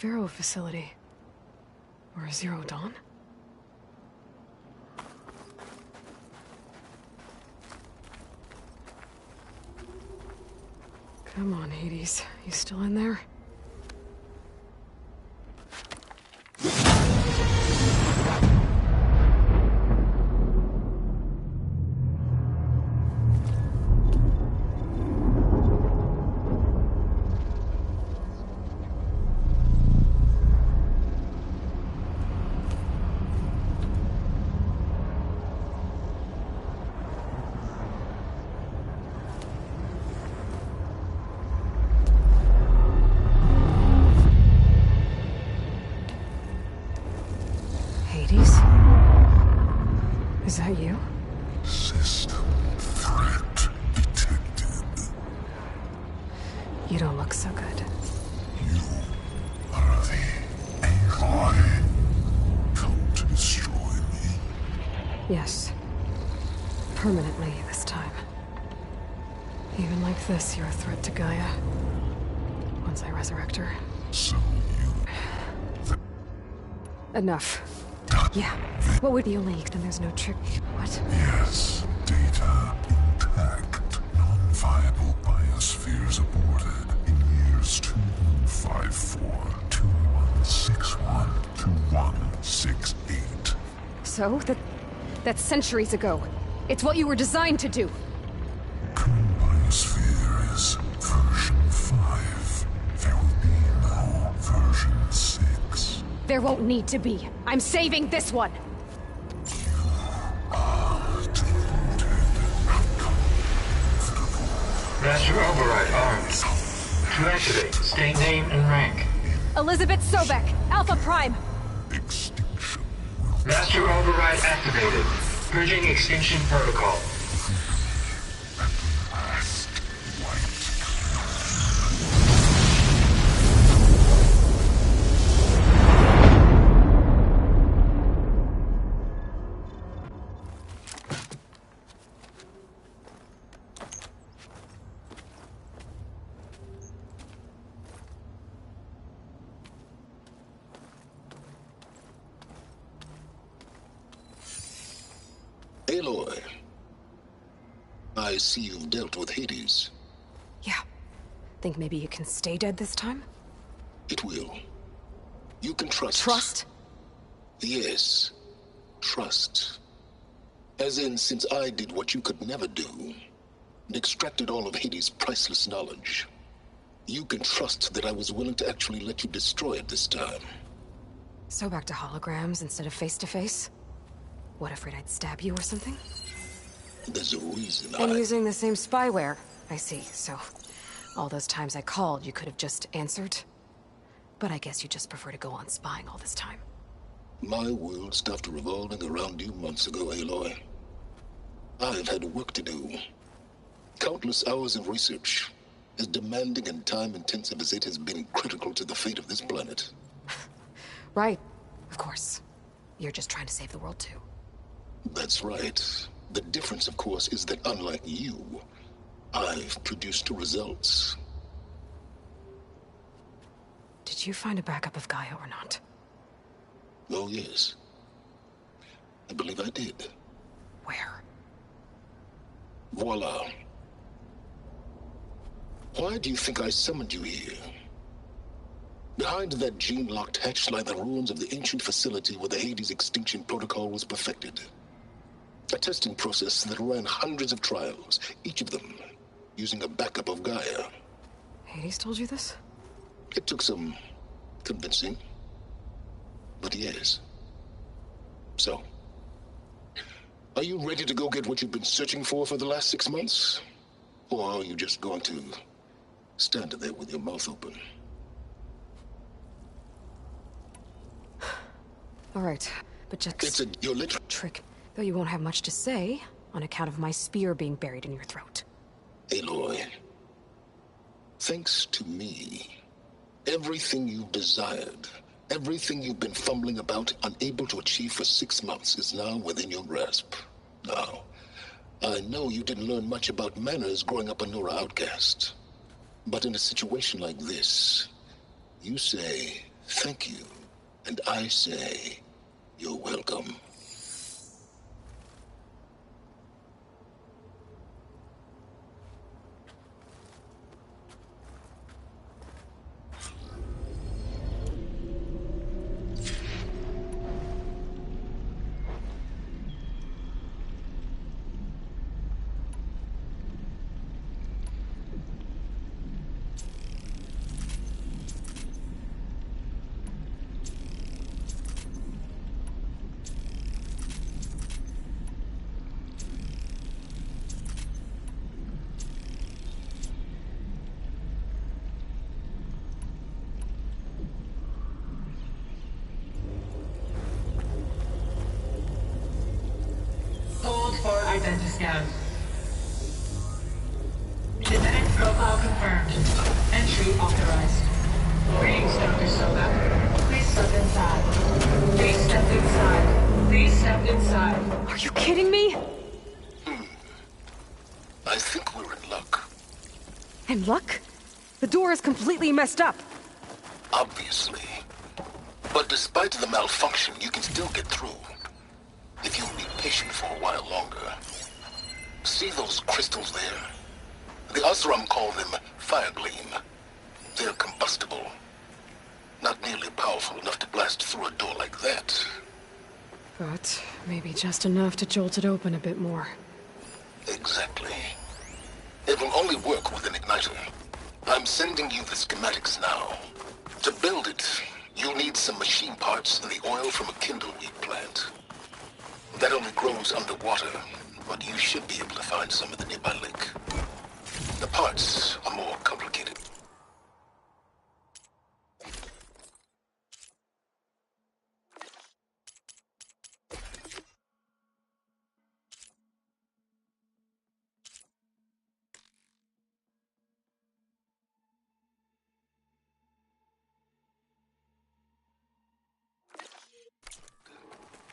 Vero facility. Or Zero Dawn? Come on, Hades. You still in there? Is that you? System threat detected. You don't look so good. You are the Aloy. Come to destroy me. Yes. Permanently this time. Even like this, you're a threat to Gaia. Once I resurrect her. So you... Enough. Yeah. What would be leaked and there's no trick? What? Yes. Data intact. Non-viable biospheres aborted in years 2154, 2161, 2168. So? That's centuries ago. It's what you were designed to do. Current biosphere is version 5. There will be no version 6. There won't need to be. I'm saving this one! Master Override armed. To activate, state name and rank. Elizabeth Sobek, Alpha Prime! Extinction. Master Override activated. Purging extinction protocol. Aloy, I see you've dealt with Hades. Yeah. Think maybe you can stay dead this time? It will. You can trust. Trust? Yes. Trust. As in, since I did what you could never do, and extracted all of Hades' priceless knowledge, you can trust that I was willing to actually let you destroy it this time. So back to holograms instead of face-to-face? What, afraid I'd stab you or something? There's a reason And using the same spyware. I see, so... all those times I called, you could have just answered? But I guess you just prefer to go on spying all this time. My world stopped revolving around you months ago, Aloy. I've had work to do. Countless hours of research, as demanding and time-intensive as it has been critical to the fate of this planet. Right, of course. You're just trying to save the world too. That's right. The difference, of course, is that unlike you, I've produced results. Did you find a backup of Gaia or not? Oh, yes. I believe I did. Where? Voila. Why do you think I summoned you here? Behind that gene-locked hatch lie the ruins of the ancient facility where the Hades extinction protocol was perfected. A testing process that ran hundreds of trials, each of them using a backup of Gaia. Hades told you this? It took some convincing, but yes. So, are you ready to go get what you've been searching for the last 6 months? Or are you just going to stand there with your mouth open? All right, but just... It's your literal trick. Though you won't have much to say, on account of my spear being buried in your throat. Aloy, thanks to me, everything you've desired, everything you've been fumbling about, unable to achieve for 6 months, is now within your grasp. Now, I know you didn't learn much about manners growing up a Nora outcast. But in a situation like this, you say, Thank you. And I say, you're welcome. Hold for identiscan. Genetic profile confirmed. Entry authorized. Greetings, Dr. Soga. Please step inside. Please step inside. Please step inside. Are you kidding me? I think we're in luck. And luck? The door is completely messed up. Obviously. But despite the malfunction, you can still get through. If you'll be patient for a while longer. See those crystals there? The Oseram call them fire gleam. They're combustible. Not nearly powerful enough to blast through a door like that. But maybe just enough to jolt it open a bit more. Exactly. It will only work with an igniter. I'm sending you the schematics now. To build it, you'll need some machine parts and the oil from a kindleweed plant. That only grows underwater, but you should be able to find some in the nearby lake. The parts are more complicated.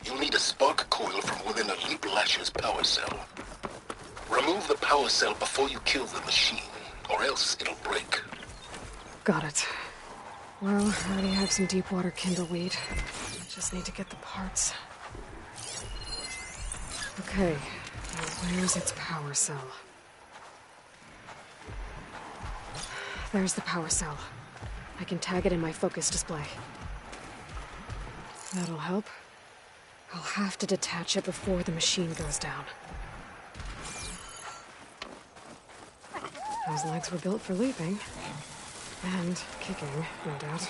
You'll need a spark coil from within a Leap Lasher's power cell. Remove the power cell before you kill the machine, or else it'll break. Got it. Well, I already have some deep water kindleweed. Just need to get the parts. Okay, now where's its power cell? There's the power cell. I can tag it in my focus display. That'll help. I'll have to detach it before the machine goes down. Those legs were built for leaping. And kicking, no doubt.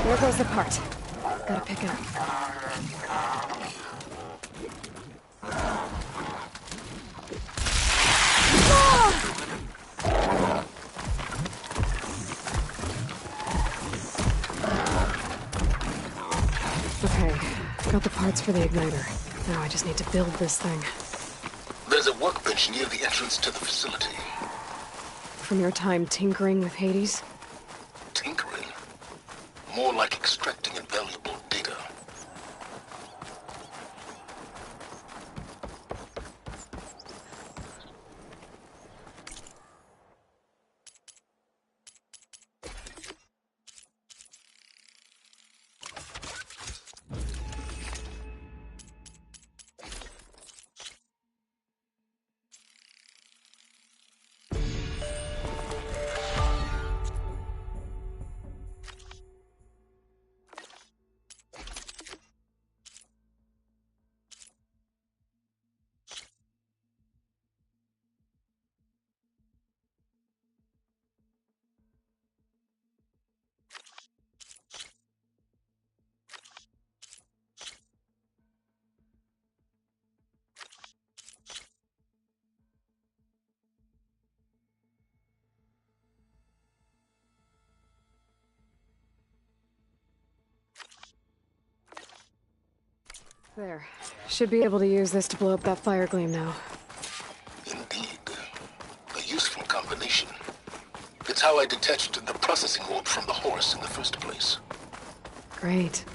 There goes the part. Gotta pick it up. Okay, got the parts for the igniter. Now I just need to build this thing. There's a workbench near the entrance to the facility. From your time tinkering with Hades? Tinkering? More like extracting invaluable data. There. Should be able to use this to blow up that fire gleam now. Indeed. The useful combination. It's how I detached the processing orb from the horse in the first place. Great.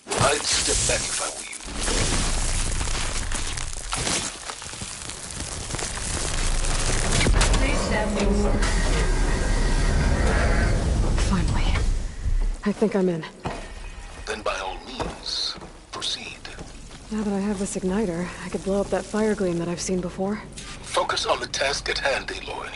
I'd step back if I were you. Please stand inside. Finally. I think I'm in. Then by all means, proceed. Now that I have this igniter, I could blow up that fire gleam that I've seen before. Focus on the task at hand, Aloy.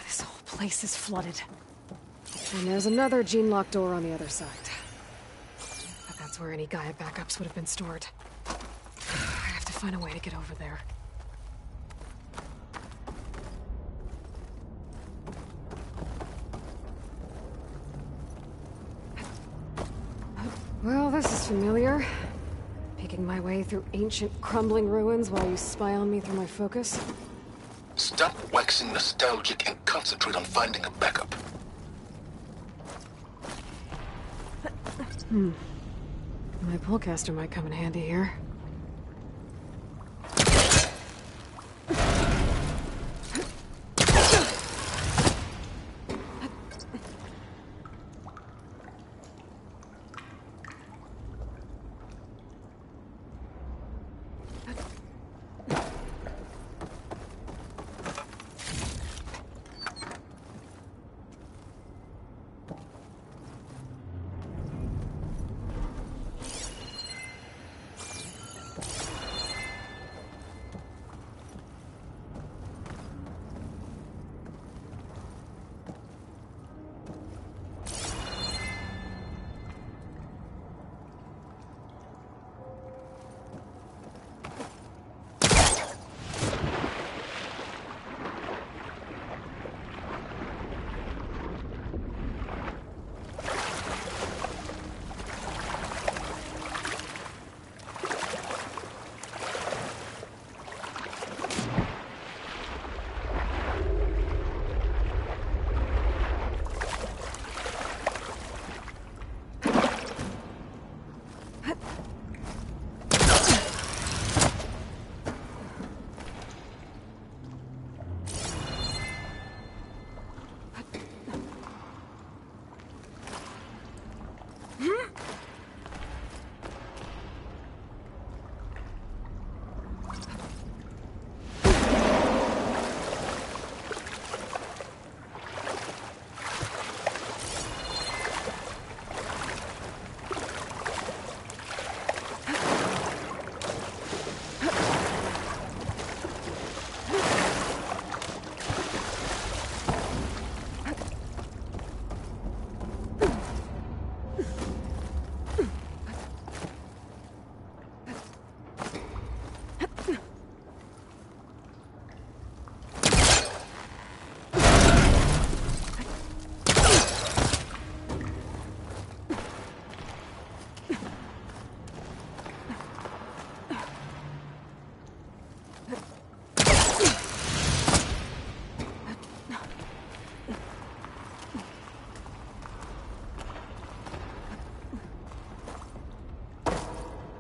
This whole place is flooded. And there's another gene-locked door on the other side. But that's where any Gaia backups would have been stored. I have to find a way to get over there. Well, this is familiar. Making my way through ancient, crumbling ruins while you spy on me through my focus. Stop waxing nostalgic and concentrate on finding a backup. My pullcaster might come in handy here.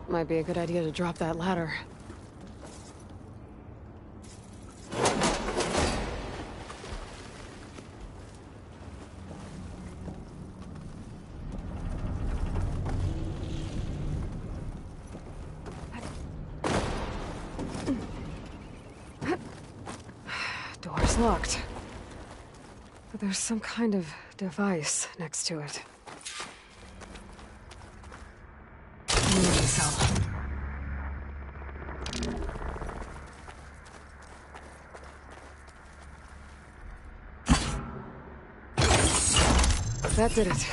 Might be a good idea to drop that ladder. Door's locked. But there's some kind of device next to it. Cell. That did it.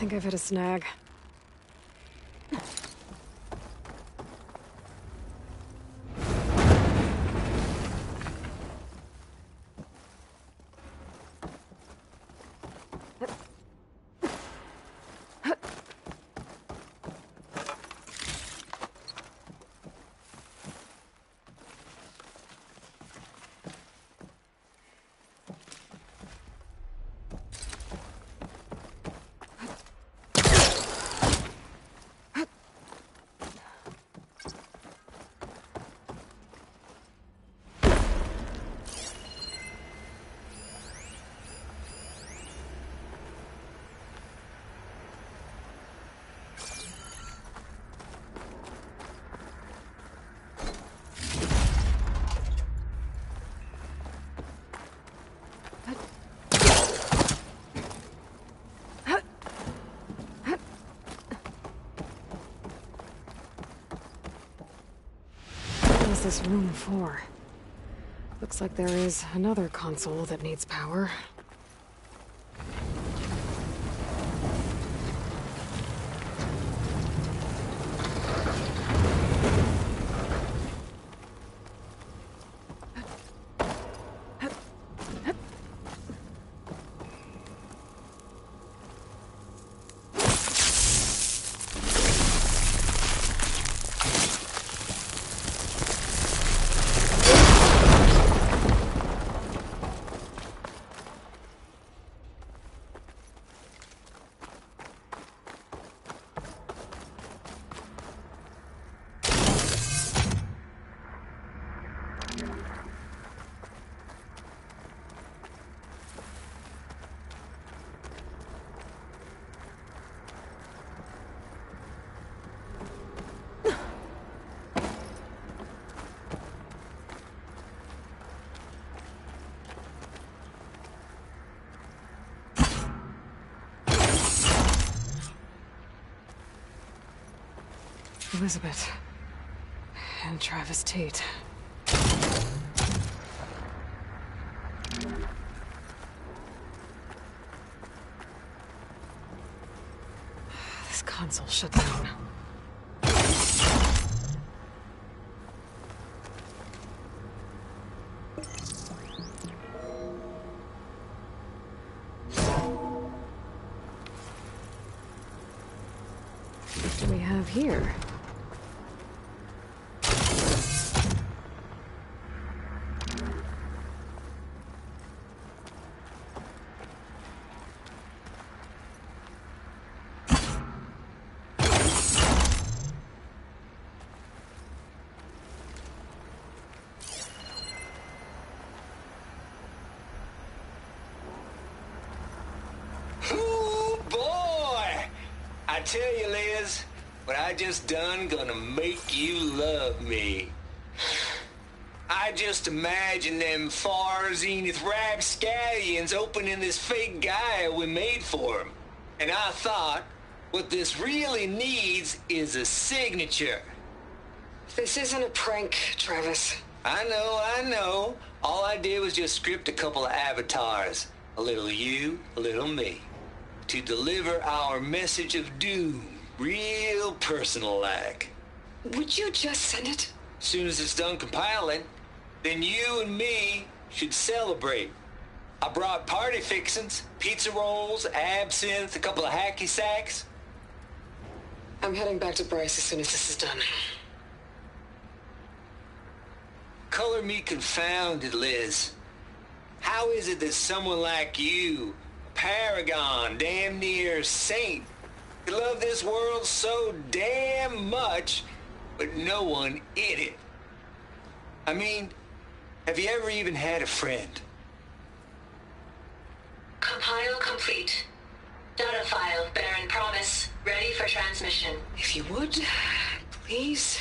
think I've hit a snag. This room for? Looks like there is another console that needs power. Elizabeth. And Travis Tate. This console shut down. What do we have here? I tell you, Liz, what I just done gonna make you love me. I just imagine them far zenith rapscallions opening this fake guy we made for him. And I thought, what this really needs is a signature. This isn't a prank, Travis. I know. All I did was just script a couple of avatars. A little you, a little me. To deliver our message of doom, real personal-like. Would you just send it? Soon as it's done compiling, then you and me should celebrate. I brought party fixins, pizza rolls, absinthe, a couple of hacky sacks. I'm heading back to Bryce as soon as this is done. Color me confounded, Liz. How is it that someone like you, paragon, damn near saint, could love this world so damn much, but no one in it? I mean, have you ever even had a friend? Compile complete. Data file, Baron Promise, ready for transmission. If you would, please.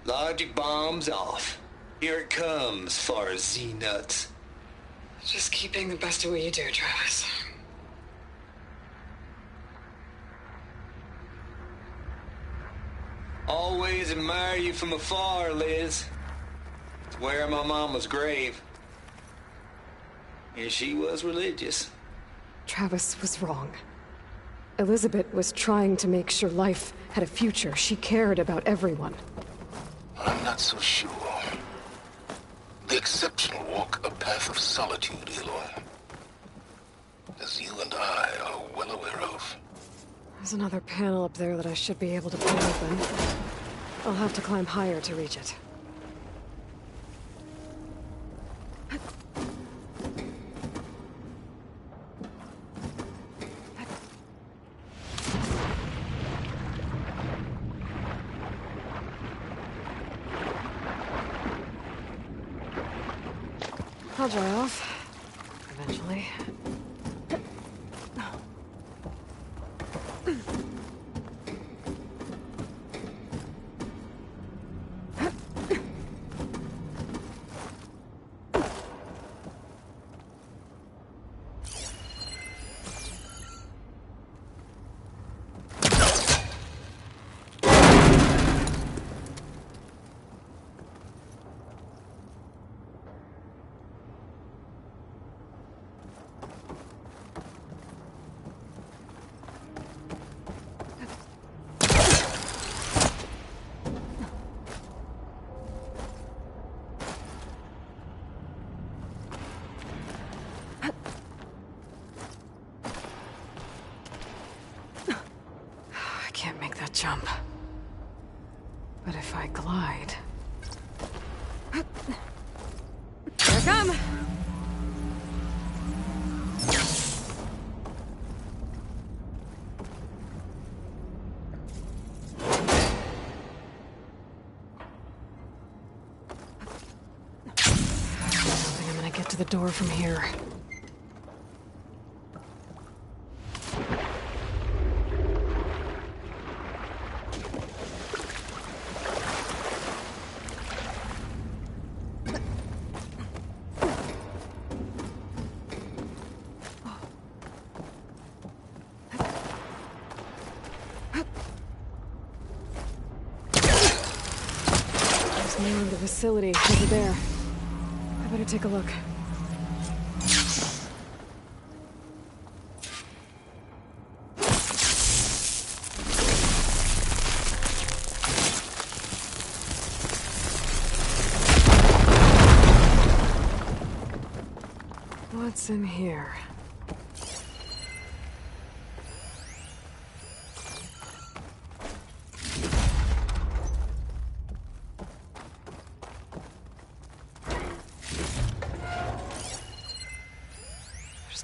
Logic bombs off. Here it comes, far as Z-nuts. Just keep being the best at what you do, Travis. Always admire you from afar, Liz. It's where my mama's grave. And she was religious. Travis was wrong. Elizabeth was trying to make sure life had a future. She cared about everyone. I'm not so sure. The exceptional walk a path of solitude, Aloy. As you and I are well aware of. There's another panel up there that I should be able to pull open. I'll have to climb higher to reach it. I'll dry off. Eventually. Can't make that jump. But if I glide... Here I come! I don't think I'm gonna get to the door from here. More of the facility over there. I better take a look. What's in here?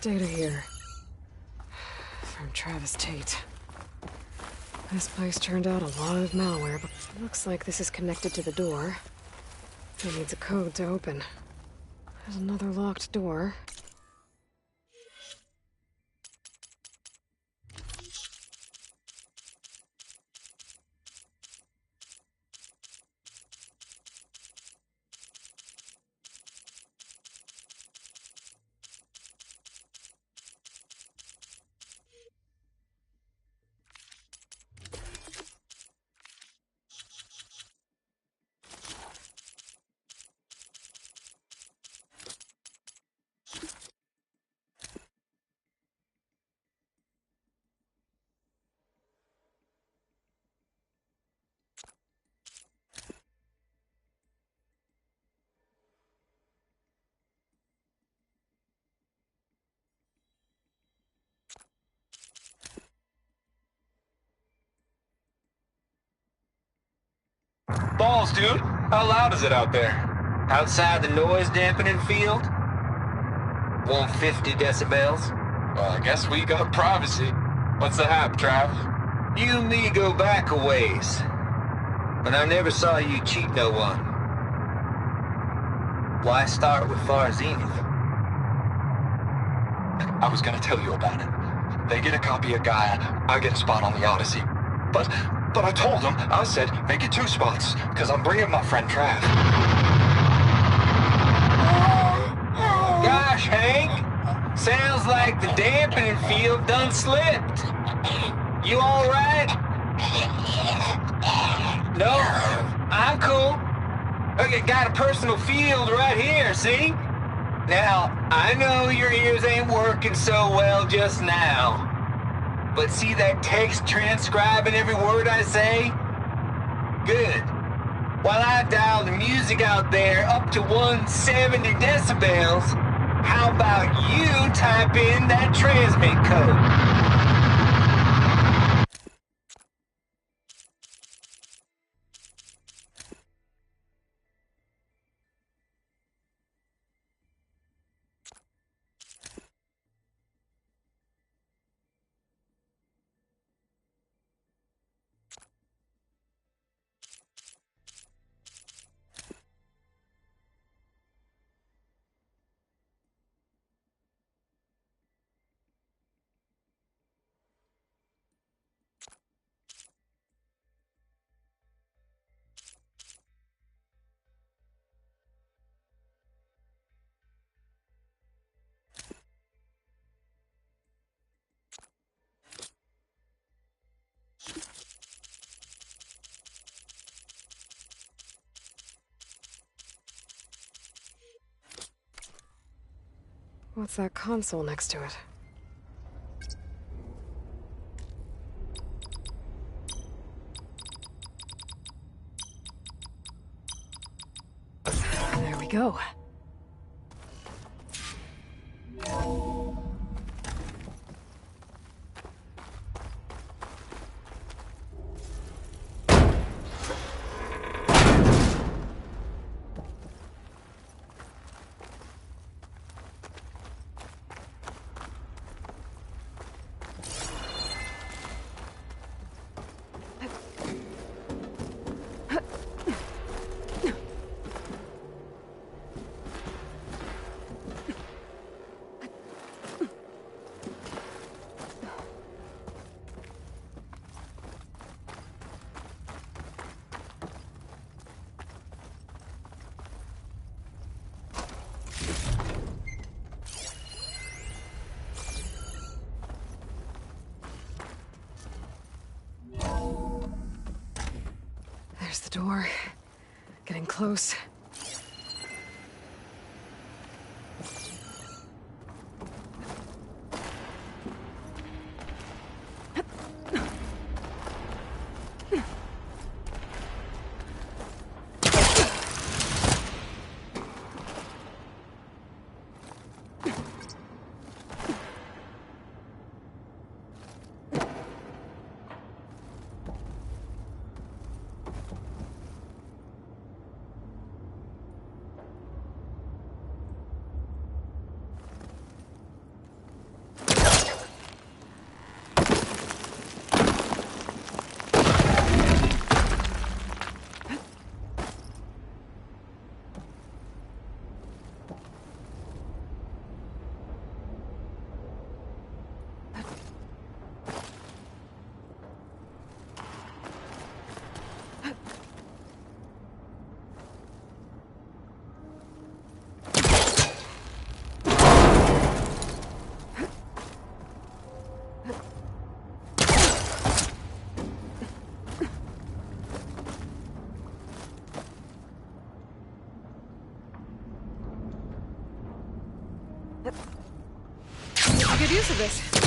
Data here. From Travis Tate. This place turned out a lot of malware, but it looks like this is connected to the door. It needs a code to open. There's another locked door. Balls, dude. How loud is it out there? Outside the noise dampening field? 150 decibels? Well, I guess we got privacy. What's the hap, Trav? You and me go back a ways. But I never saw you cheat no one. Why start with Far Zenith? I was gonna tell you about it. They get a copy of Gaia, I get a spot on the Odyssey. But I told them, I said, make it 2 spots, because I'm bringing my friend Trav. Gosh, Hank. Sounds like the dampening field done slipped. You all right? No? I'm cool. Okay, got a personal field right here, see? Now, I know your ears ain't working so well just now. But see that text transcribing every word I say? Good. While I dial the music out there up to 170 decibels, how about you type in that transmit code? What's that console next to it? There we go. There's the door. Getting close. Good use of this.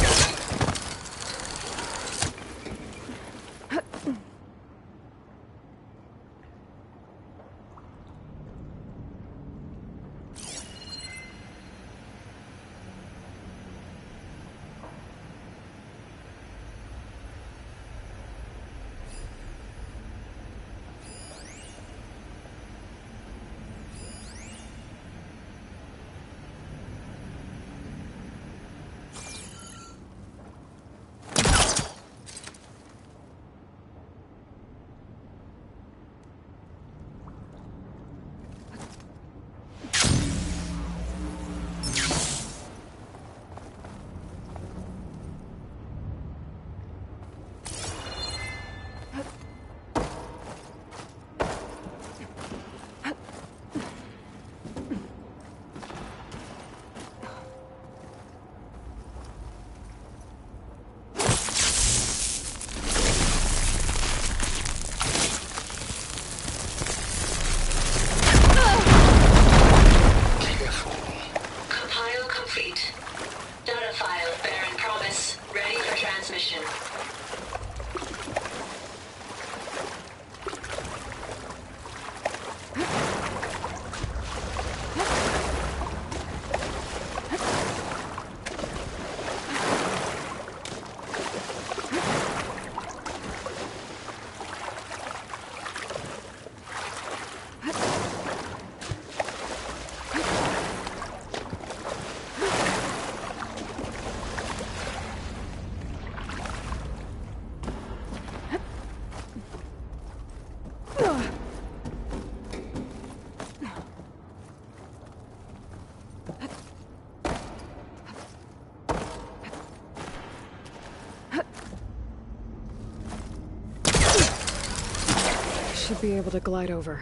transmission. Should be able to glide over.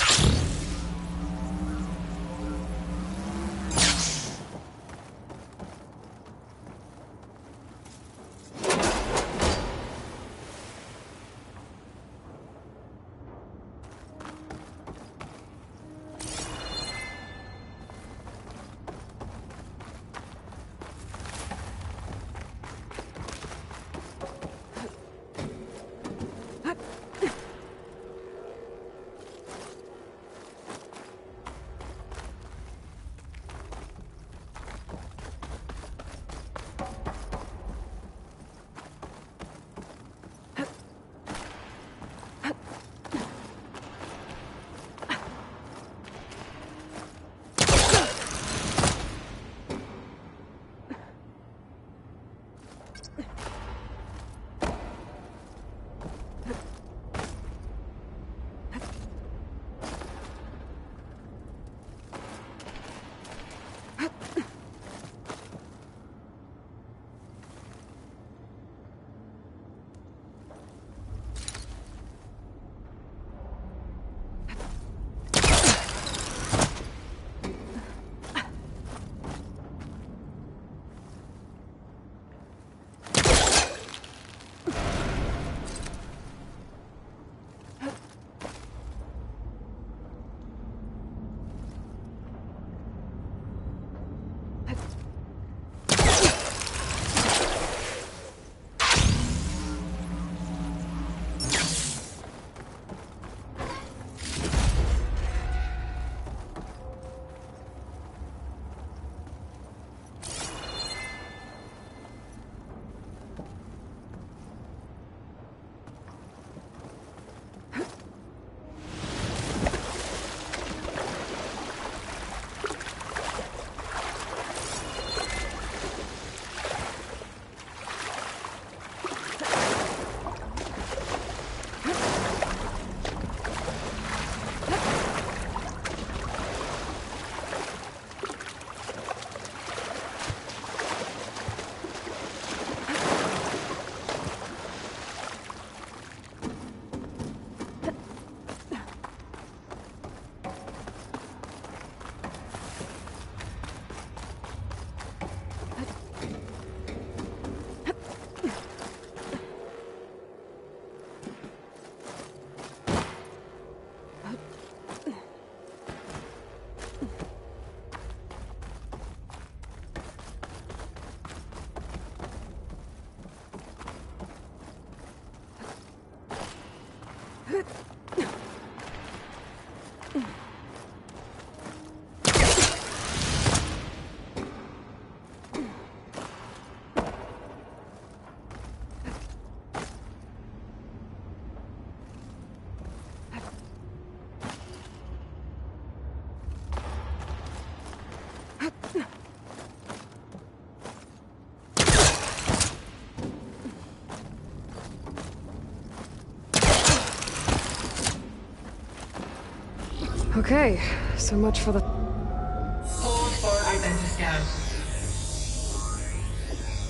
Okay, so much for the... Hold for identiscan.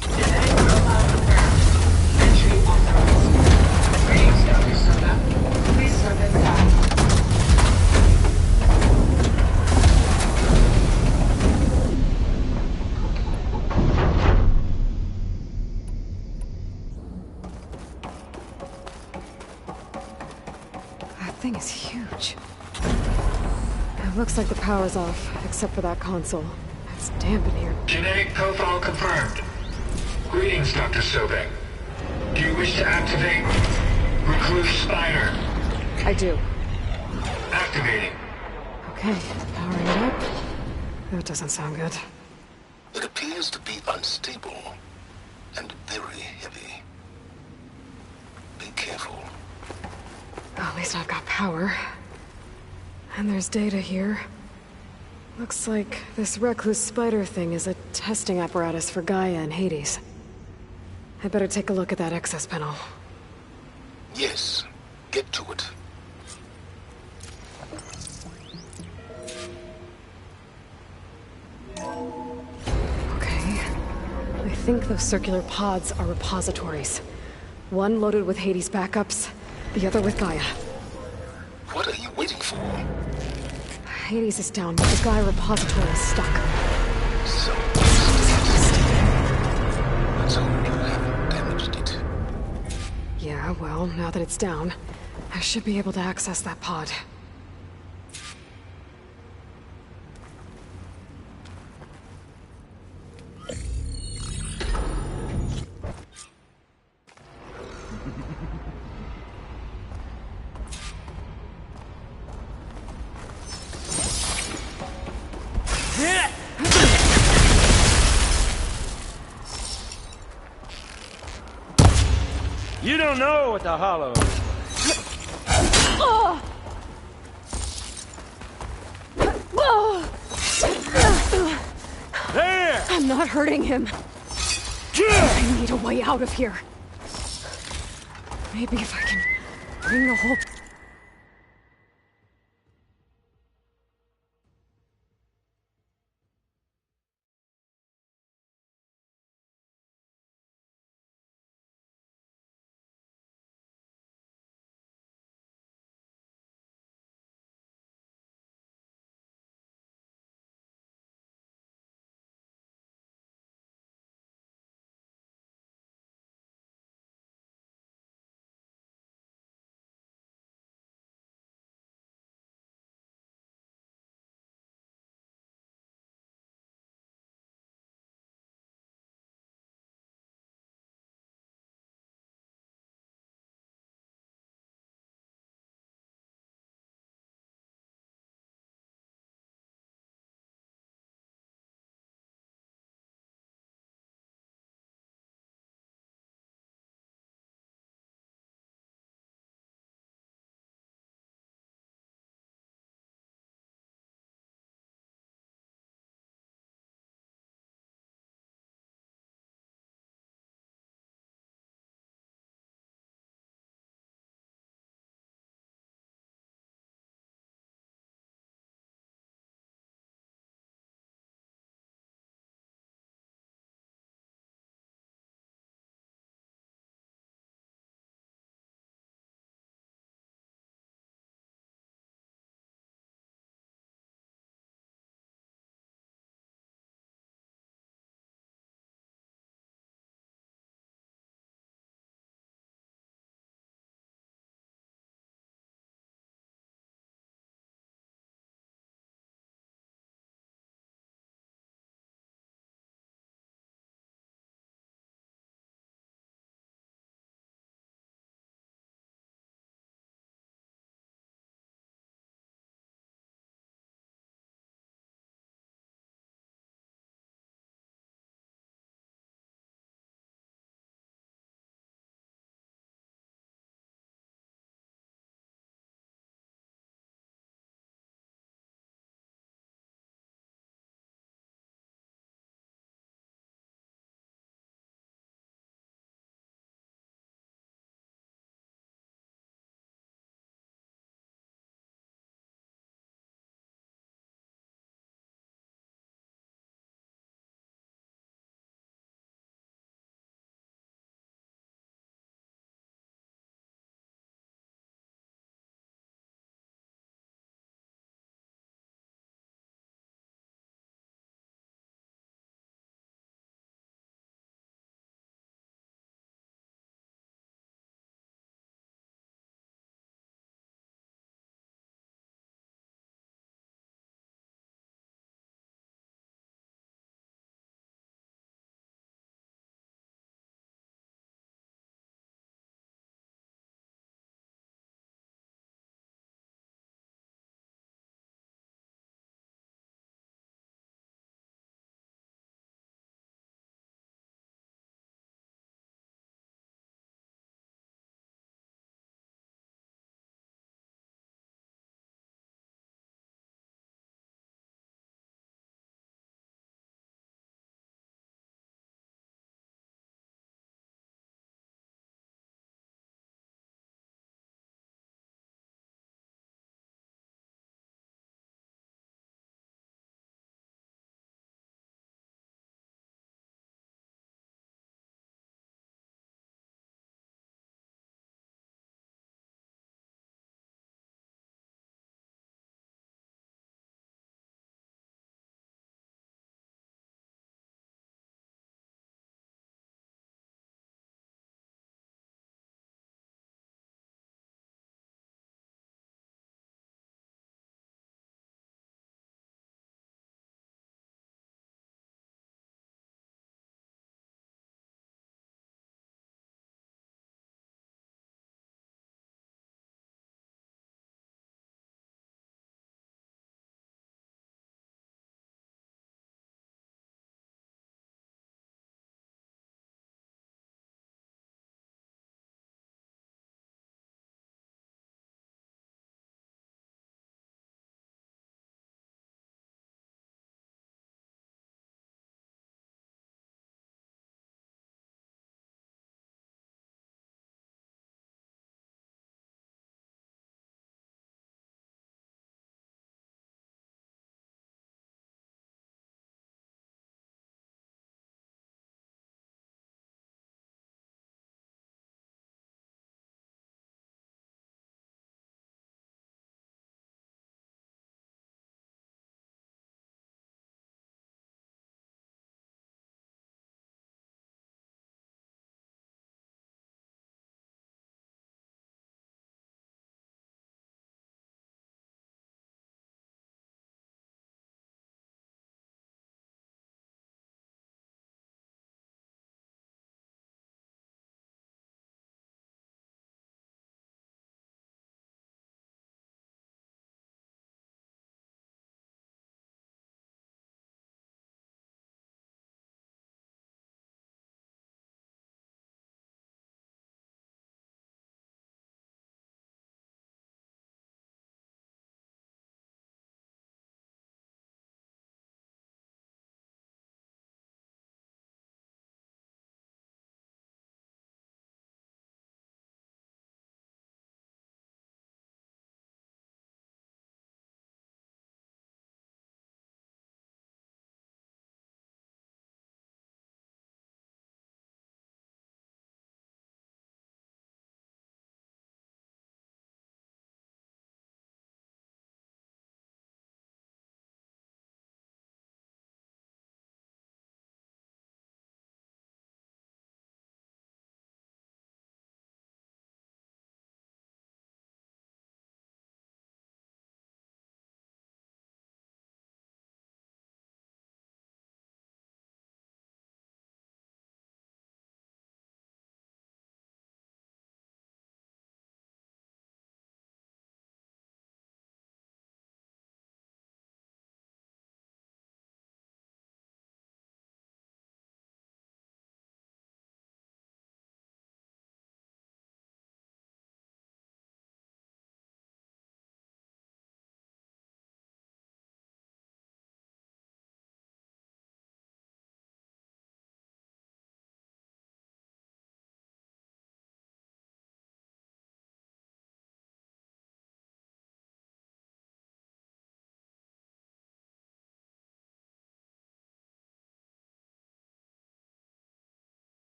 Genetic profile confirmed. Entry authorized. Greetings, Dr. Soda. Please step inside. That thing is huge. It looks like the power's off, except for that console. It's damp in here. Genetic profile confirmed. Greetings, Dr. Sobek. Activate Recluse Spider. I do. Activating. Okay, powering it up. That doesn't sound good. It appears to be unstable and very heavy. Be careful. At least I've got power. And there's data here. Looks like this Recluse Spider thing is a testing apparatus for Gaia and Hades. I better take a look at that access panel. Yes, get to it. Okay. I think those circular pods are repositories. One loaded with Hades backups, the other with Gaia. What are you waiting for? Hades is down, but the Gaia repository is stuck. So, let's hope you haven't damaged it. Yeah, well, now that it's down, I should be able to access that pod. You don't know what the Hollow is. There! I'm not hurting him. I need a way out of here. Maybe if I can bring the whole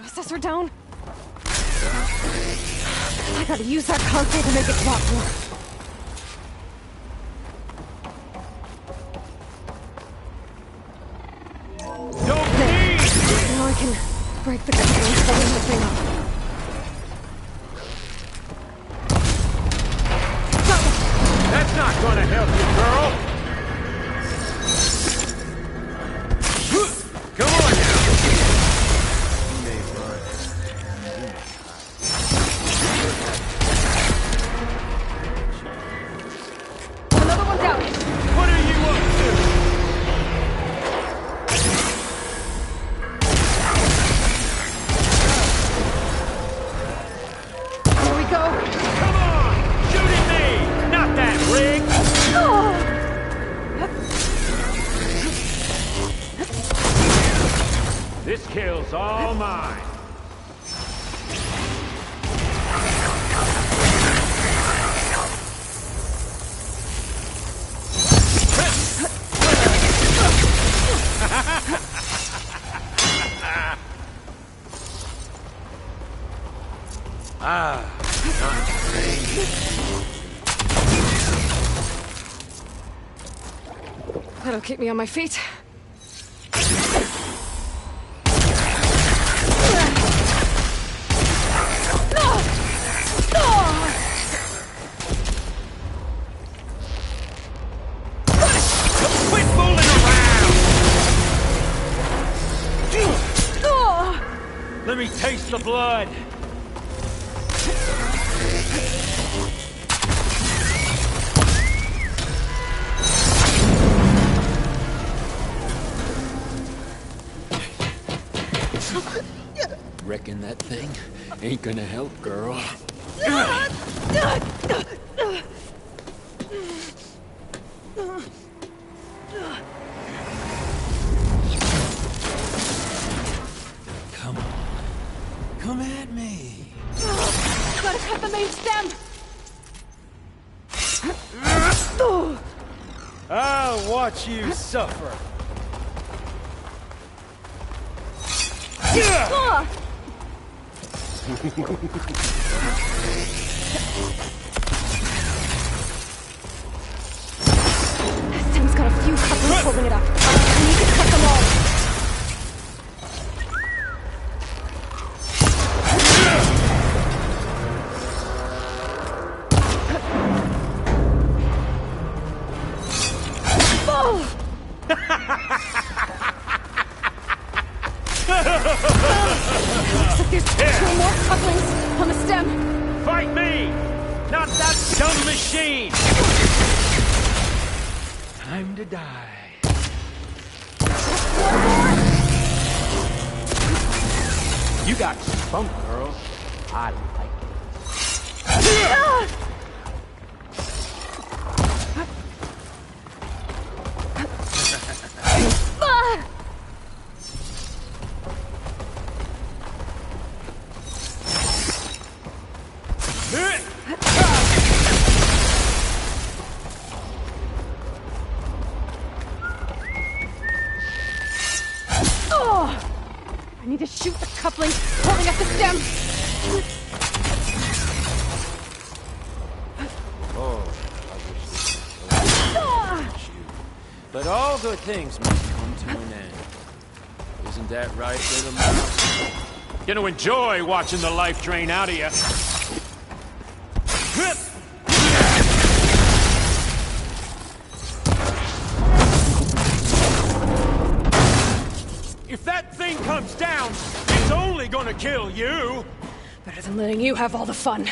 Processor down? I gotta use that console to make it drop more. Don't There. leave! Now I can break the couplings holding the thing up. That's not gonna help you, girl! Come on now! You may run. Another one down. What are you up to? Here we go. Come on! Shoot at me! Not that rig! Oh! This kill's all mine. That'll keep me on my feet. Quit fooling around! Let me taste the blood. Reckon that thing ain't gonna help, girl. Come on. Come at me. Gotta cut the main stem! I'll watch you suffer. This stem's got a few couplings holding it up. I need to cut them all. Looks like there's two more couplings on the stem. Fight me! Not that dumb machine! Time to die. You got spunk, girl. I like it. I need to shoot the coupling holding up the stem. Oh, I wish you. But all good things must come to an end. Isn't that right, little mouse? Gonna enjoy watching the life drain out of you. If that thing comes down, it's only gonna kill you! Better than letting you have all the fun.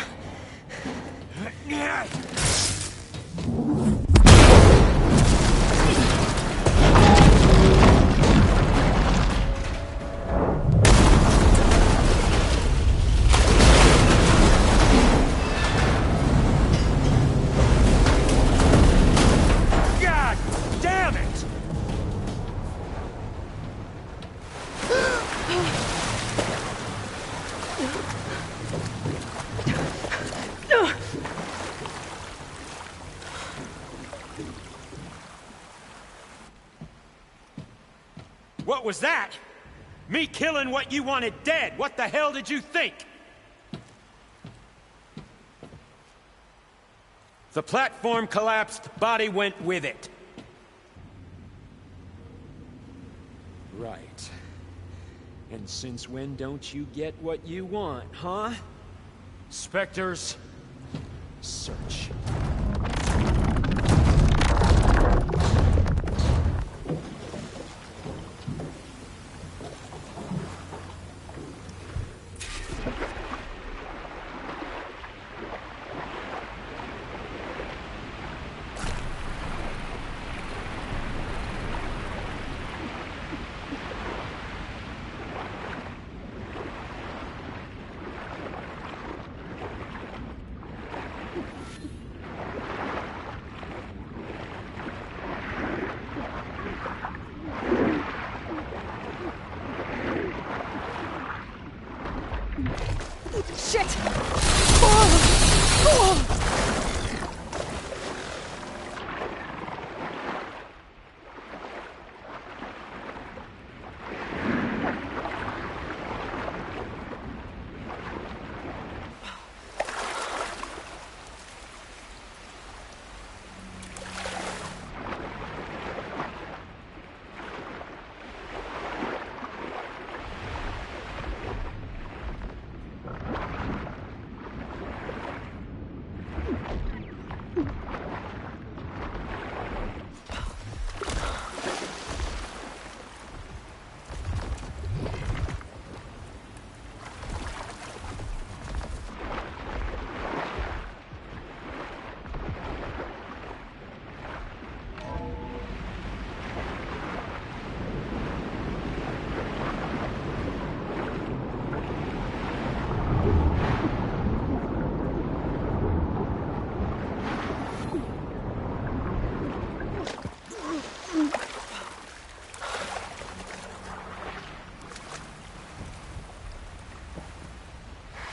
God damn it! What was that? Me killing what you wanted dead. What the hell did you think? The platform collapsed, body went with it. Right. And since when don't you get what you want, huh? Spectres, search. Shit! Oh! Oh!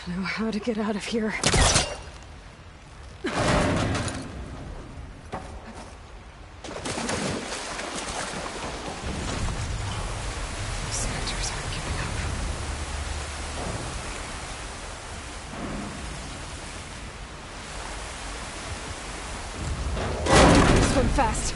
Know how to get out of here. Spectres aren't giving up. Swim fast.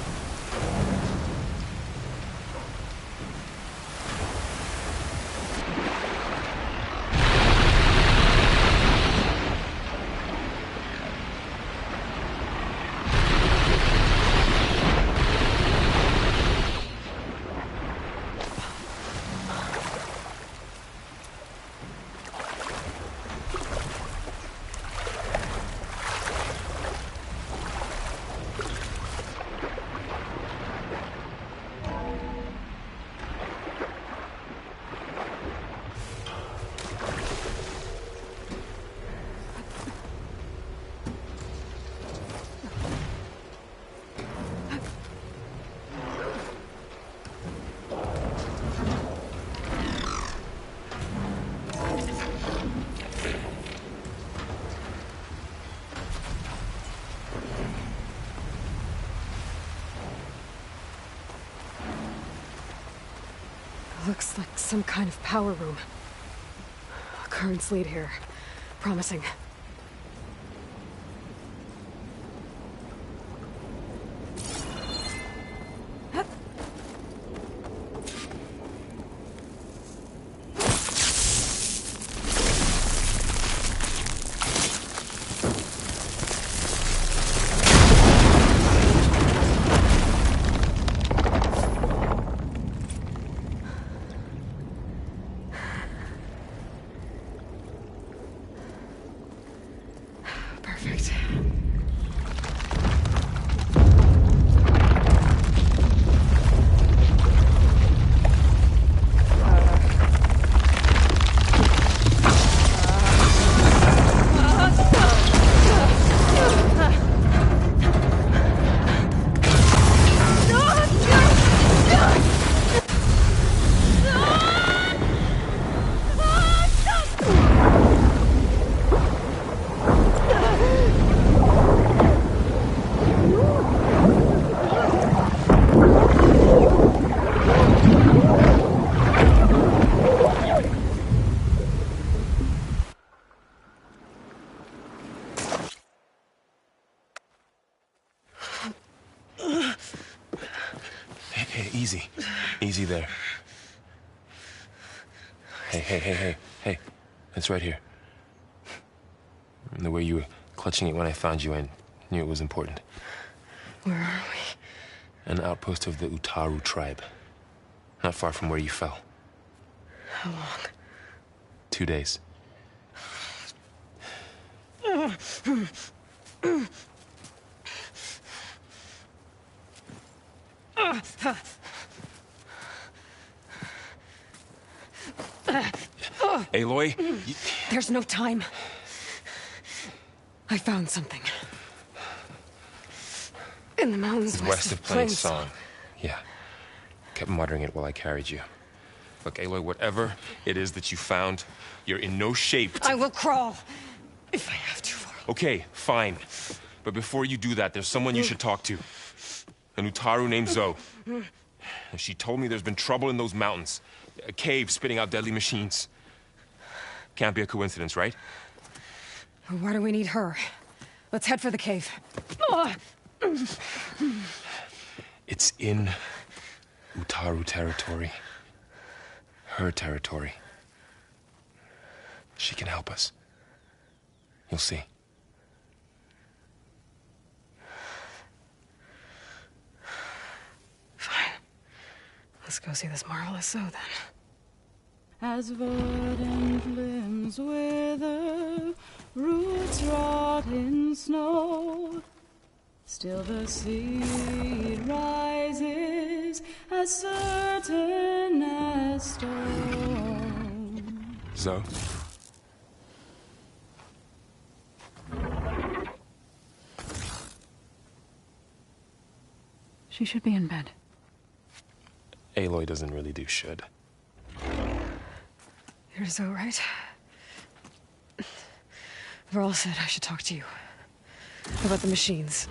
Looks like some kind of power room. Currents lead here. Promising. Perfect. Easy there. Hey. It's right here. The way you were clutching it when I found you, I knew it was important. Where are we? An outpost of the Utaru tribe. Not far from where you fell. How long? 2 days. Aloy, There's no time. I found something. In the mountains west of Plainsong. Yeah. Kept muttering it while I carried you. Look, Aloy, whatever it is that you found, you're in no shape to... I will crawl. If I have to. Okay, fine. But before you do that, there's someone you should talk to. An Utaru named Zoe. She told me there's been trouble in those mountains. A cave spitting out deadly machines. Can't be a coincidence, right? Why do we need her? Let's head for the cave. It's in Utaru territory. Her territory. She can help us. You'll see. Fine. Let's go see this marvelous Zoe then. As verdant limbs wither, roots rot in snow, still the seed rises as certain as stone. Zoe? She should be in bed. Aloy doesn't really do should. You're Zoe, right? Varl said I should talk to you. About the machines.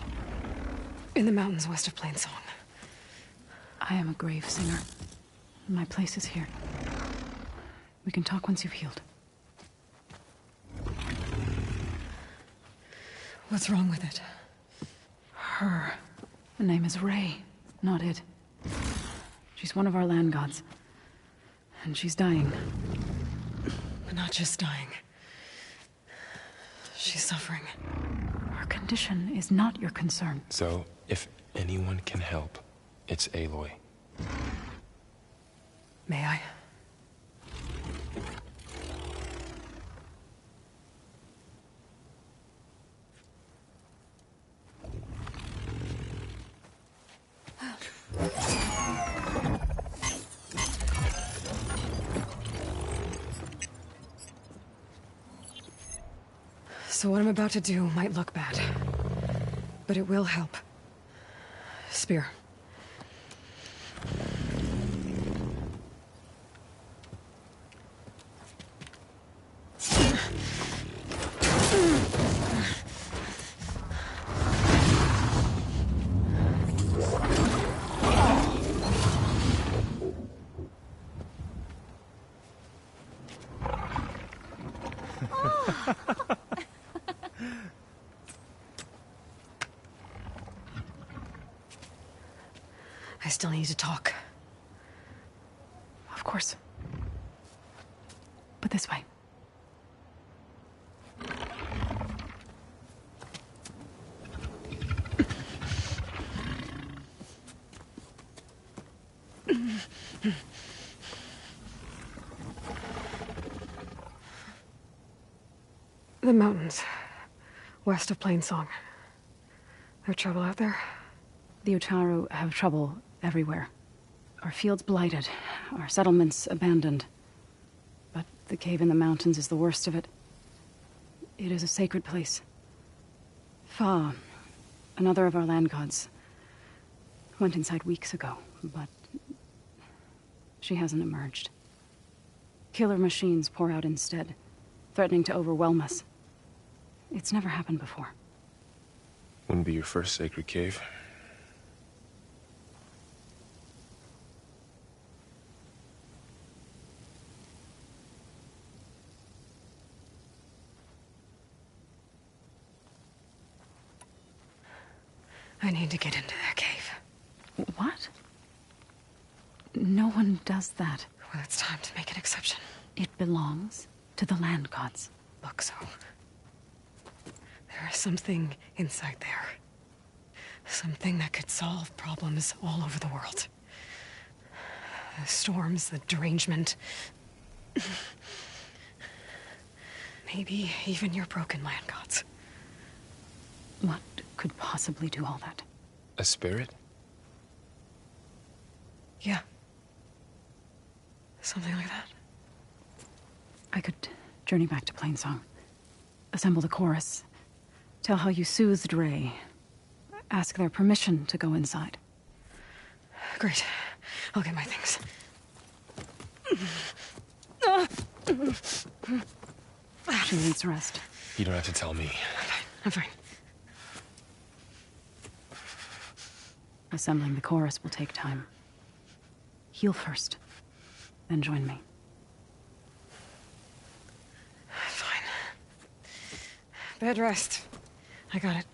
In the mountains west of Plainsong. I am a grave singer. My place is here. We can talk once you've healed. What's wrong with it? Her. The name is Ray, not it. She's one of our land gods. And she's dying. But not just dying. She's suffering. Her condition is not your concern. So, if anyone can help, it's Aloy. May I? So what I'm about to do might look bad. But it will help. Spear. I still need to talk. Of course. But this way. The mountains. West of Plainsong. There trouble out there? The Utaru have trouble everywhere. Our fields blighted, our settlements abandoned. But the cave in the mountains is the worst of it. It is a sacred place. Fa, another of our land gods, went inside weeks ago, but she hasn't emerged. Killer machines pour out instead, threatening to overwhelm us. It's never happened before. Wouldn't be your first sacred cave. I need to get into that cave. What? No Who does that? Well, it's time to make an exception. It belongs to the land gods. Look, so... there is something inside there. Something that could solve problems all over the world. The storms, the derangement... maybe even your broken land gods. What could possibly do all that? A spirit? Yeah. Something like that. I could journey back to Plainsong. Assemble the chorus. Tell how you soothed Ray. Ask their permission to go inside. Great. I'll get my things. She needs rest. You don't have to tell me. I'm fine. Assembling the chorus will take time. Heal first, then join me. Fine. Bed rest. I got it.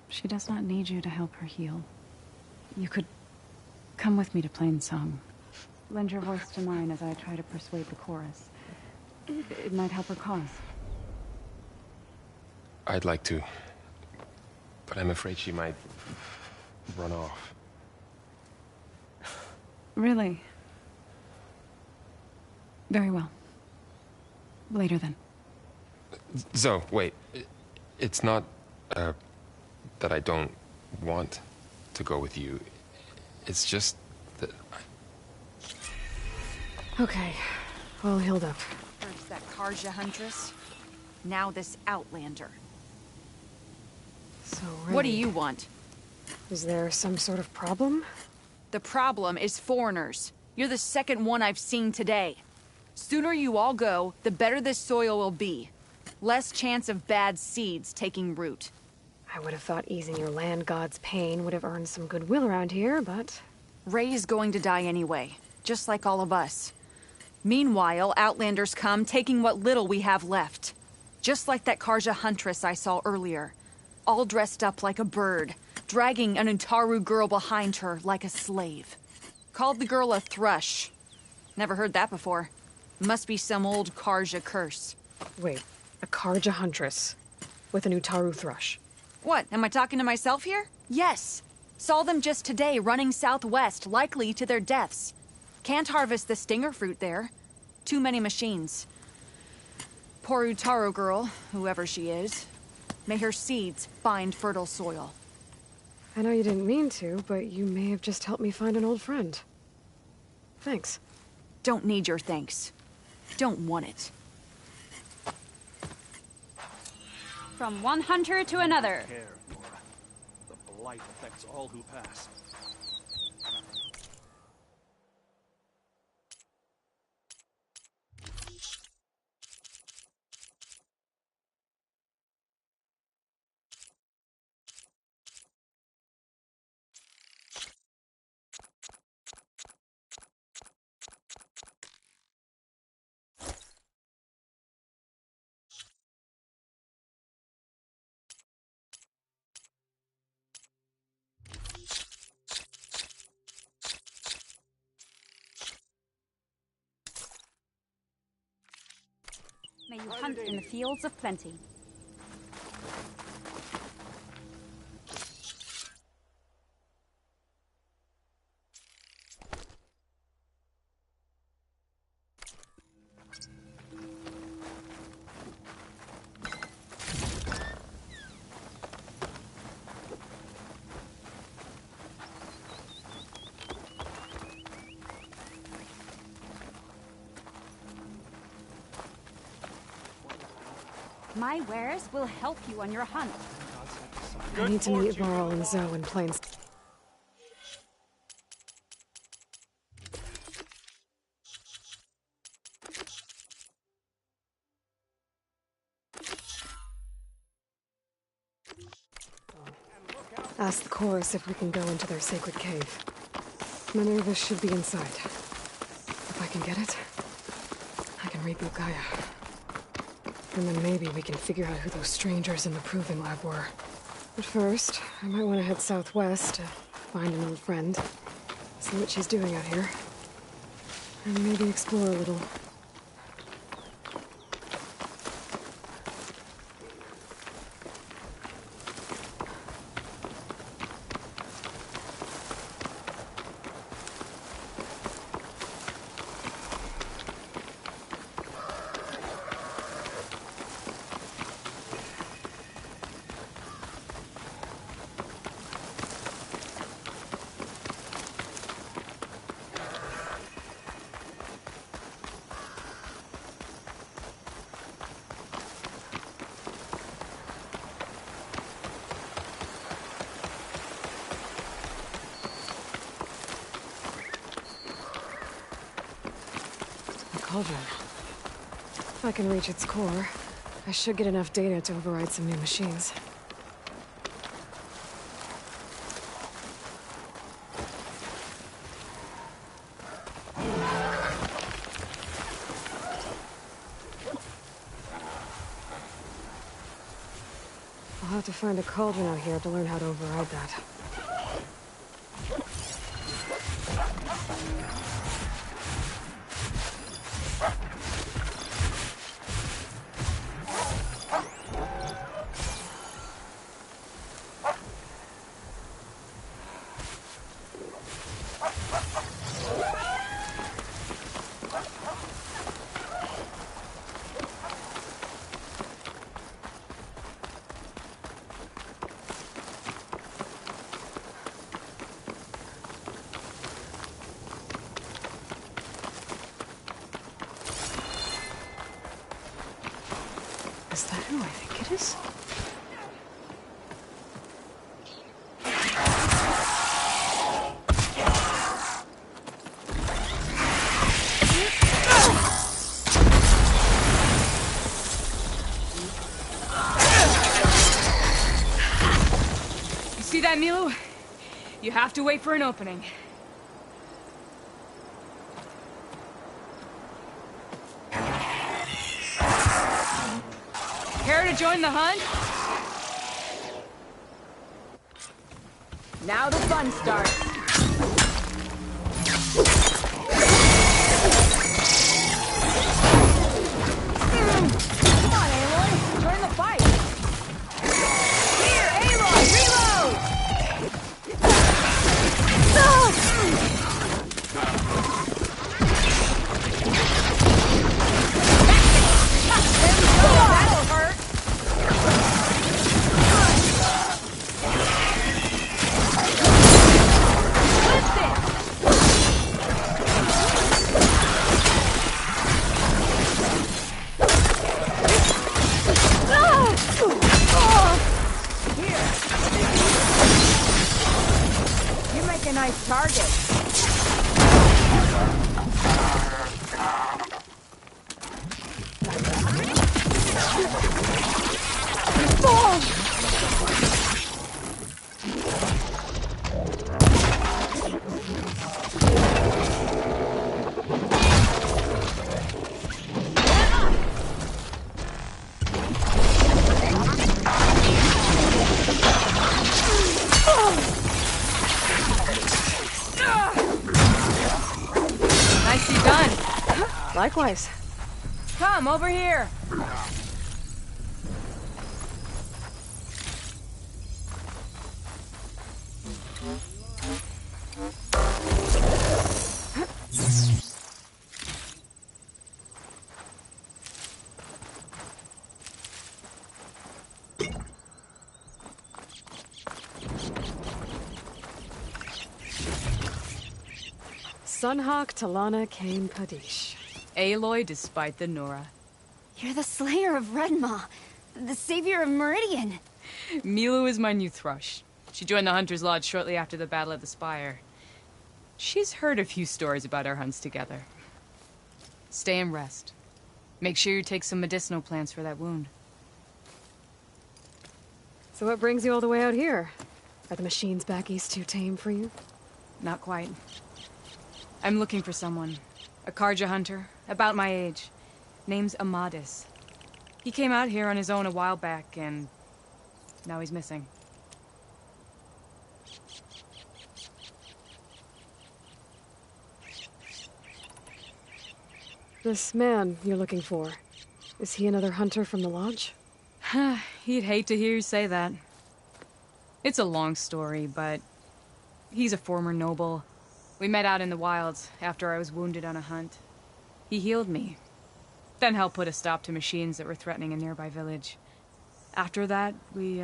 She does not need you to help her heal. You could come with me to Plainsong. Lend your voice to mine as I try to persuade the chorus. It might help her cause. I'd like to. But I'm afraid she might run off. Really? Very well. Later then. Zoe, wait. It's not, that I don't want to go with you. It's just that Okay. All healed up. First that Karja Huntress, now this Outlander. So, What do you want? Is there some sort of problem? The problem is foreigners. You're the second one I've seen today. Sooner you all go, the better this soil will be. Less chance of bad seeds taking root. I would have thought easing your land god's pain would have earned some goodwill around here, but... Ray is going to die anyway, just like all of us. Meanwhile, Outlanders come, taking what little we have left. Just like that Karja Huntress I saw earlier. All dressed up like a bird, dragging an Utaru girl behind her like a slave. Called the girl a thrush. Never heard that before. Must be some old Karja curse. Wait, a Karja Huntress with an Utaru thrush. What, am I talking to myself here? Yes. Saw them just today running southwest, likely to their deaths. Can't harvest the stinger fruit there. Too many machines. Poor Utaru girl, whoever she is. May her seeds find fertile soil. I know you didn't mean to, but you may have just helped me find an old friend. Thanks. Don't need your thanks. Don't want it. From one hunter to another. Care, Nora. The blight affects all who pass. May you hunt in the fields of plenty. My wares will help you on your hunt. I need to meet Varl and Zoe in Plains. Ask the chorus if we can go into their sacred cave. Minerva should be inside. If I can get it, I can reboot Gaia. And then maybe we can figure out who those strangers in the proving lab were. But first, I might want to head southwest to find an old friend. See what she's doing out here. And maybe explore a little. Cauldron. If I can reach its core, I should get enough data to override some new machines. I'll have to find a cauldron out here to learn how to override that. Is that who I think it is? You see that, Milu? You have to wait for an opening. Care to join the hunt? Now the fun starts. Come on, Aloy. Join the fight. Here, Aloy, reload! That'll hurt. You make a nice target. Nicely done. Likewise. Come over here. Sunhawk Talana Kane Kadish. Aloy despite the Nora. You're the slayer of Redmaw, the savior of Meridian. Milu is my new thrush. She joined the Hunter's Lodge shortly after the Battle of the Spire. She's heard a few stories about our hunts together. Stay and rest. Make sure you take some medicinal plants for that wound. So what brings you all the way out here? Are the machines back east too tame for you? Not quite. I'm looking for someone. A Karja hunter, about my age. Name's Amadis. He came out here on his own a while back, and now he's missing. This man you're looking for, is he another hunter from the Lodge? He'd hate to hear you say that. It's a long story, but he's a former noble. We met out in the wilds after I was wounded on a hunt. He healed me, then helped put a stop to machines that were threatening a nearby village. After that, we,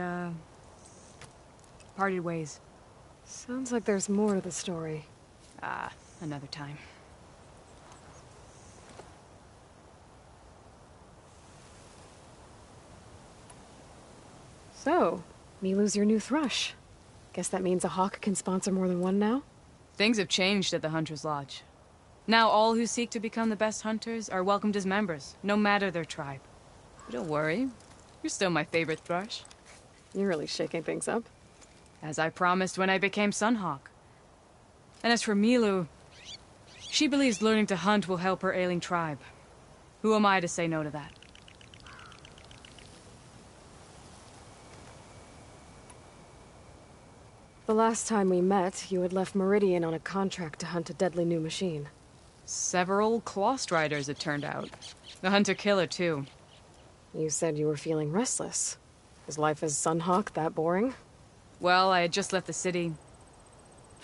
parted ways. Sounds like there's more to the story. Another time. So, Milu's your new thrush. Guess that means a hawk can sponsor more than one now? Things have changed at the Hunter's Lodge. Now all who seek to become the best hunters are welcomed as members, no matter their tribe. But don't worry, you're still my favorite thrush. You're really shaking things up. As I promised when I became Sunhawk. And as for Milu, she believes learning to hunt will help her ailing tribe. Who am I to say no to that? The last time we met, you had left Meridian on a contract to hunt a deadly new machine. Several Clawst riders, it turned out. The hunter-killer, too. You said you were feeling restless. Is life as Sunhawk that boring? Well, I had just left the city.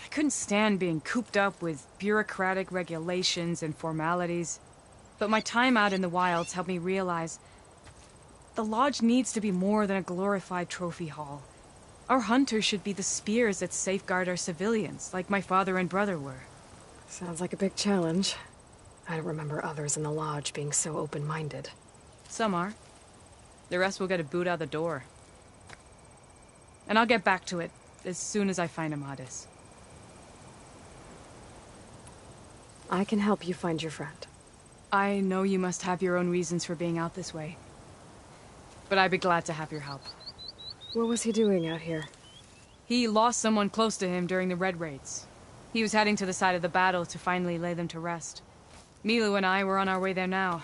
I couldn't stand being cooped up with bureaucratic regulations and formalities. But my time out in the wilds helped me realize the Lodge needs to be more than a glorified trophy hall. Our hunters should be the spears that safeguard our civilians, like my father and brother were. Sounds like a big challenge. I don't remember others in the Lodge being so open-minded. Some are. The rest will get a boot out the door. And I'll get back to it as soon as I find Amadis. I can help you find your friend. I know you must have your own reasons for being out this way. But I'd be glad to have your help. What was he doing out here? He lost someone close to him during the Red Raids. He was heading to the side of the battle to finally lay them to rest. Milu and I were on our way there now.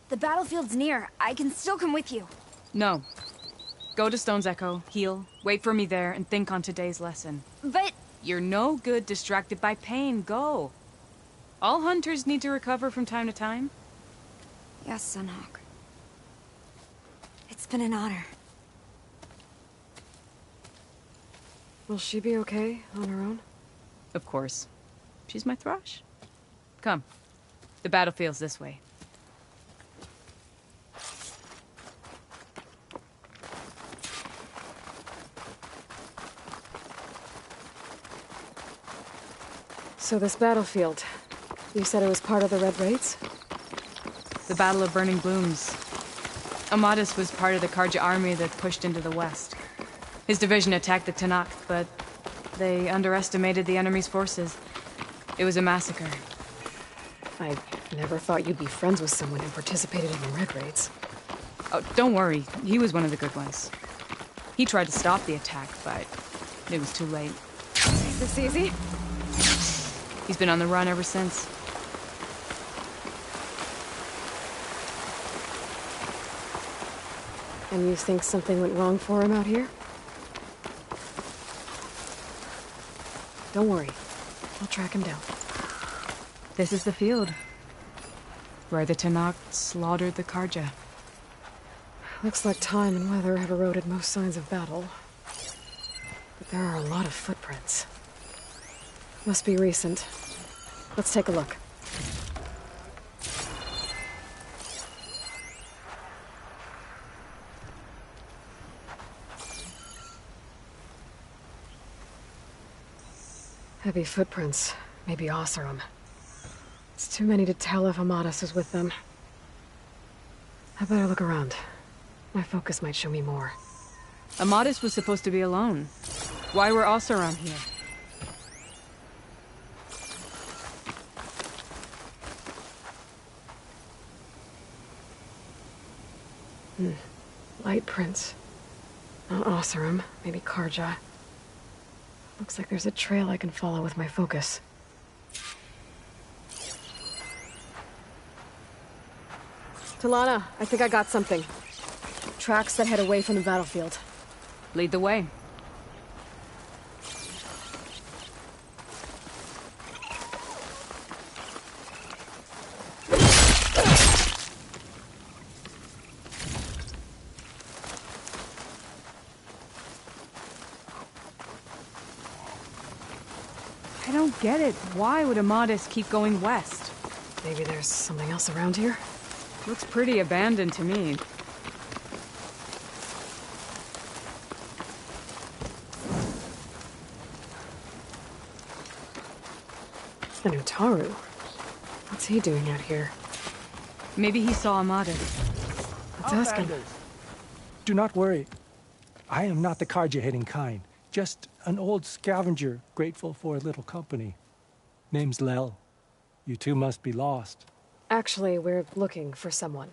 The battlefield's near. I can still come with you. No. Go to Stone's Echo, heal, wait for me there, and think on today's lesson. But... You're no good distracted by pain. Go. All hunters need to recover from time to time. Yes, Sunhawk. It's been an honor. Will she be okay on her own? Of course. She's my thrush. Come. The battlefield's this way. So this battlefield, you said it was part of the Red Raids? The Battle of Burning Blooms. Amadis was part of the Karja army that pushed into the west. His division attacked the Tanakh, but they underestimated the enemy's forces. It was a massacre. I never thought you'd be friends with someone who participated in the Red Raids. Oh, don't worry. He was one of the good ones. He tried to stop the attack, but it was too late. Is this easy? He's been on the run ever since. And you think something went wrong for him out here? Don't worry. I'll track him down. This is the field. Where the Tanakh slaughtered the Karja. Looks like time and weather have eroded most signs of battle. But there are a lot of footprints. Must be recent. Let's take a look. Heavy footprints. Maybe Oseram. It's too many to tell if Amadis is with them. I better look around. My focus might show me more. Amadis was supposed to be alone. Why were Oseram here? Light prints. Not Oseram, maybe Karja. Looks like there's a trail I can follow with my focus. Talana, I think I got something. Tracks that head away from the battlefield. Lead the way. I don't get it. Why would Amadis keep going west? Maybe there's something else around here? Looks pretty abandoned to me. And Utaru. What's he doing out here? Maybe he saw Amadis. Let's ask him. Do not worry. I am not the Karja-hating kind. Just an old scavenger grateful for a little company. Name's Lel. You two must be lost. Actually, we're looking for someone.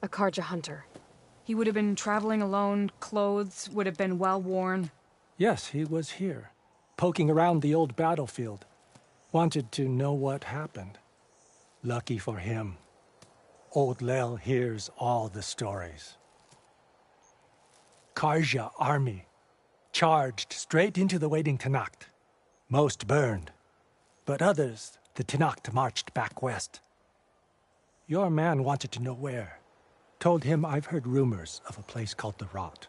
A Karja hunter. He would have been traveling alone, clothes would have been well worn. Yes, he was here, poking around the old battlefield. Wanted to know what happened. Lucky for him. Old Lel hears all the stories. Karja army charged straight into the waiting Tenakth. Most burned, but others the Tenakth marched back west. Your man wanted to know where. Told him I've heard rumors of a place called the Rot.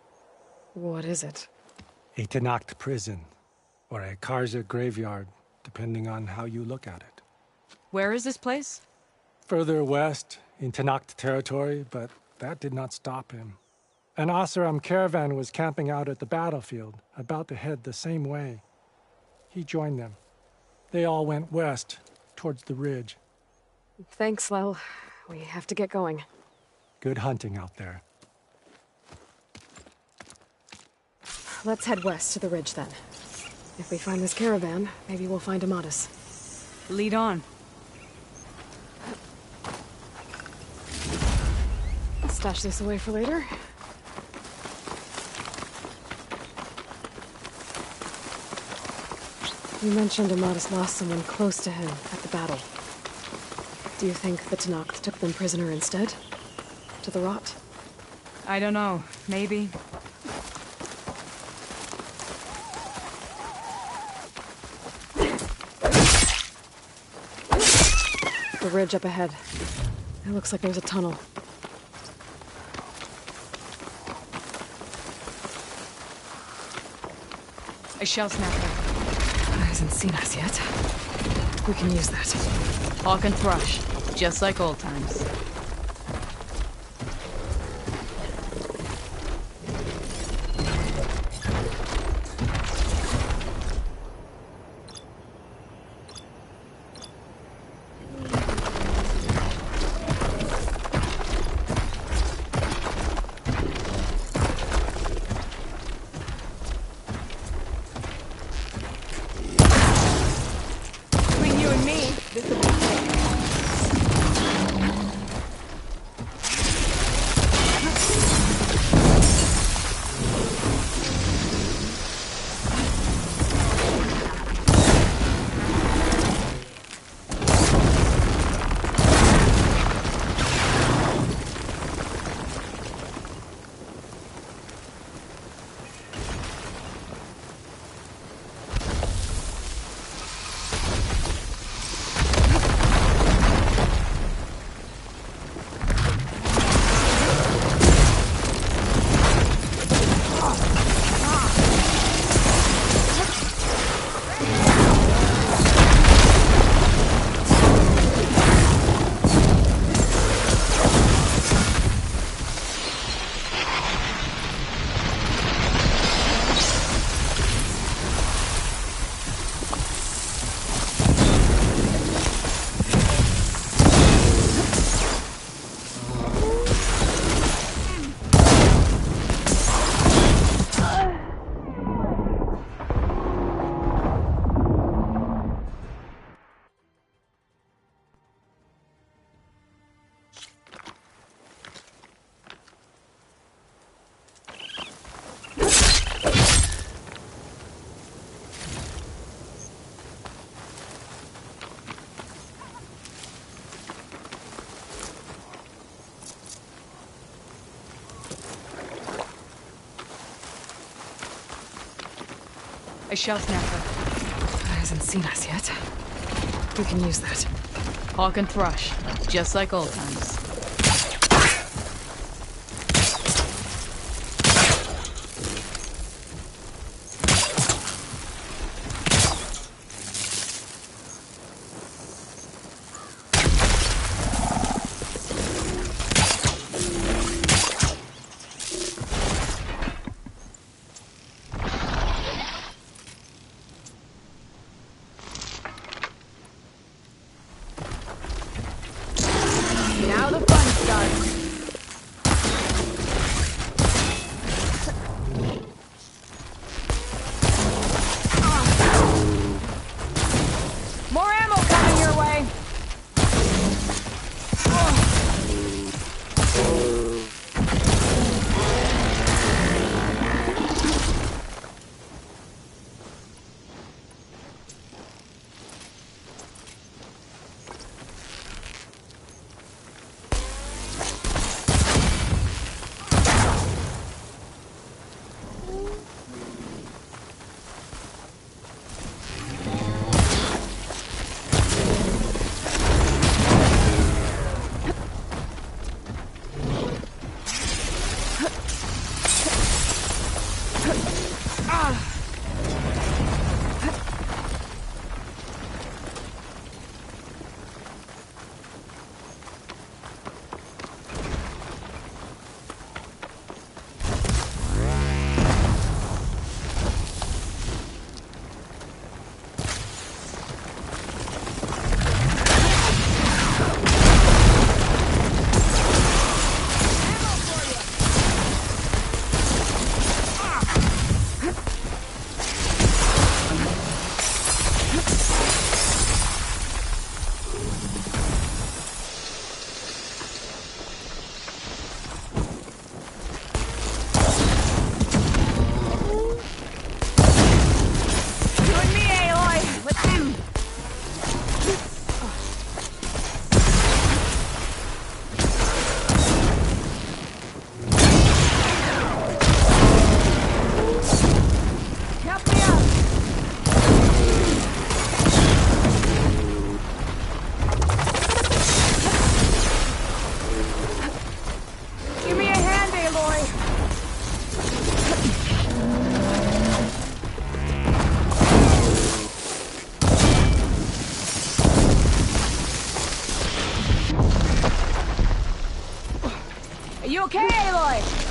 What is it? A Tenakth prison, or a Karja graveyard, depending on how you look at it. Where is this place? Further west, in Tenakth territory, but that did not stop him. An Oseram caravan was camping out at the battlefield, about to head the same way. He joined them. They all went west, towards the ridge. Thanks, Lel. We have to get going. Good hunting out there. Let's head west to the ridge, then. If we find this caravan, maybe we'll find Amadis. Lead on. I'll stash this away for later. You mentioned Amadis lost someone close to him at the battle. Do you think the Tenakth took them prisoner instead? To the Rot? I don't know. Maybe. The ridge up ahead. It looks like there's a tunnel. A shell snapper. Hasn't seen us yet. We can use that. Hawk and Thrush, just like old times. I shell snapper. Hasn't seen us yet. We can use that. Hawk and Thrush, just like old times. Now the fun starts. More ammo coming your way. You okay, Aloy?